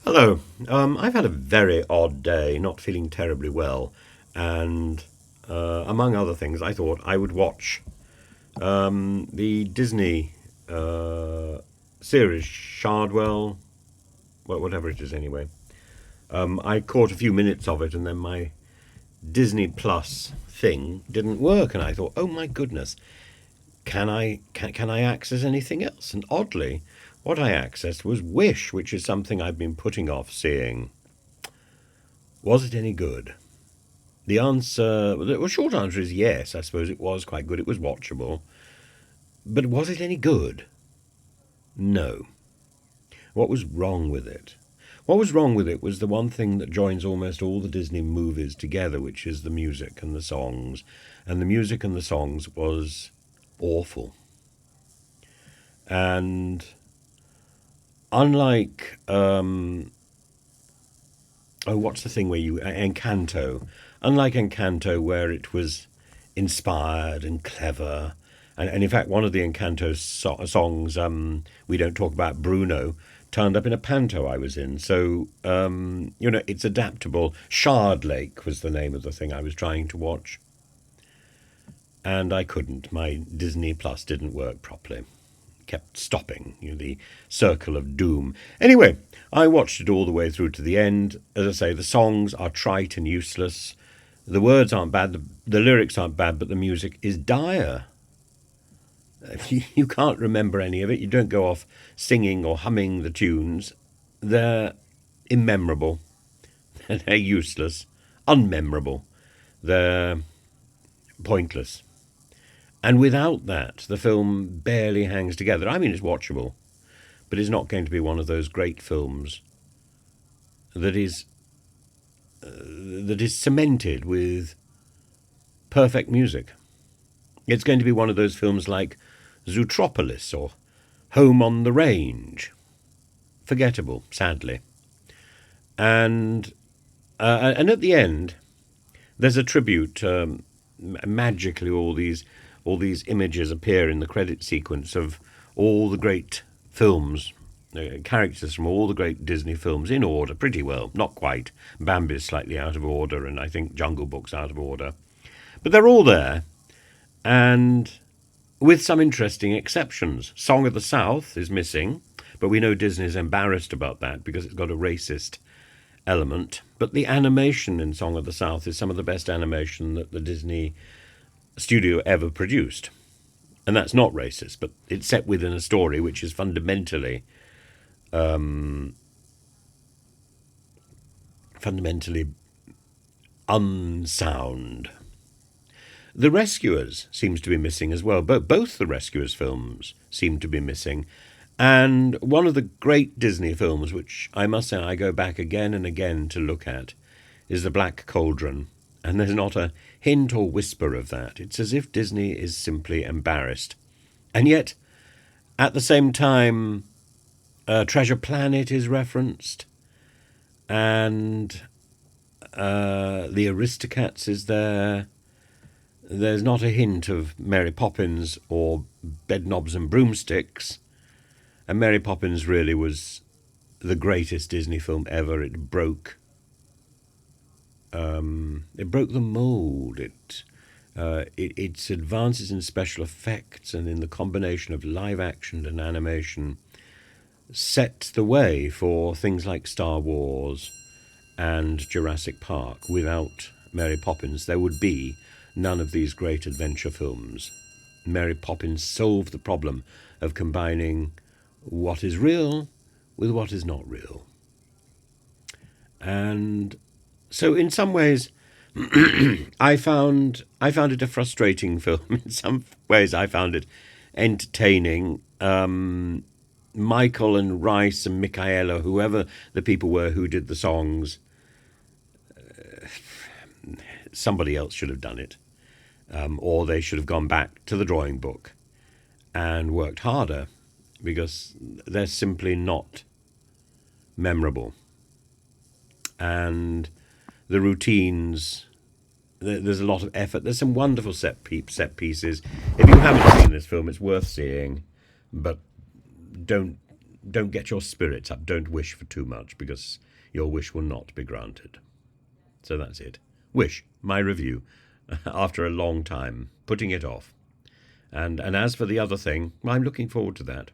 Hello. I've had a very odd day, not feeling terribly well, and among other things, I thought I would watch the Disney series Shardwell, whatever it is anyway. I caught a few minutes of it, and then my Disney Plus thing didn't work, and I thought, oh my goodness, can I access anything else? And oddly, what I accessed was Wish, which is something I've been putting off seeing. Was it any good? The short answer is yes. I suppose it was quite good. It was watchable. But was it any good? No. What was wrong with it? What was wrong with it was the one thing that joins almost all the Disney movies together, which is the music and the songs. And the music and the songs was awful. And unlike what's the thing where you Encanto? Unlike Encanto, where it was inspired and clever, and in fact, one of the Encanto songs, "We Don't Talk About Bruno," turned up in a panto I was in. So it's adaptable. Shard Lake was the name of the thing I was trying to watch, and I couldn't. My Disney Plus didn't work properly. Kept stopping, the circle of doom. Anyway, I watched it all the way through to the end. As I say, the songs are trite and useless. The words aren't bad, the lyrics aren't bad, but the music is dire. You can't remember any of it. You don't go off singing or humming the tunes. They're immemorable. They're useless, unmemorable. They're pointless. And without that, the film barely hangs together. I mean, it's watchable, but it's not going to be one of those great films that is cemented with perfect music. It's going to be one of those films like Zootropolis or Home on the Range. Forgettable, sadly. And at the end, there's a tribute. Magically, all these images appear in the credit sequence of all the great films, characters from all the great Disney films in order, pretty well. Not quite. Bambi's slightly out of order, and I think Jungle Book's out of order. But they're all there, and with some interesting exceptions. Song of the South is missing, but we know Disney's embarrassed about that because it's got a racist element. But the animation in Song of the South is some of the best animation that the Disney studio ever produced. And that's not racist, but it's set within a story which is fundamentally unsound. The Rescuers seems to be missing as well. Both the Rescuers films seem to be missing. And one of the great Disney films, which I must say I go back again and again to look at, is The Black Cauldron. And there's not a hint or whisper of that. It's as if Disney is simply embarrassed. And yet, at the same time, Treasure Planet is referenced, and the Aristocats is there. There's not a hint of Mary Poppins or Bedknobs and Broomsticks. And Mary Poppins really was the greatest Disney film ever. It broke the mold. Its advances in special effects and in the combination of live action and animation set the way for things like Star Wars and Jurassic Park. Without Mary Poppins, there would be none of these great adventure films. Mary Poppins solved the problem of combining what is real with what is not real. And so in some ways, I found it a frustrating film. In some ways, I found it entertaining. Michael and Rice and Michaela, whoever the people were who did the songs, somebody else should have done it. Or they should have gone back to the drawing book and worked harder, because they're simply not memorable. And the routines, there's a lot of effort. There's some wonderful set pieces. If you haven't seen this film, it's worth seeing, but don't don't get your spirits up. Don't wish for too much, because your wish will not be granted. So that's it. Wish, my review, after a long time, putting it off. And as for the other thing, I'm looking forward to that.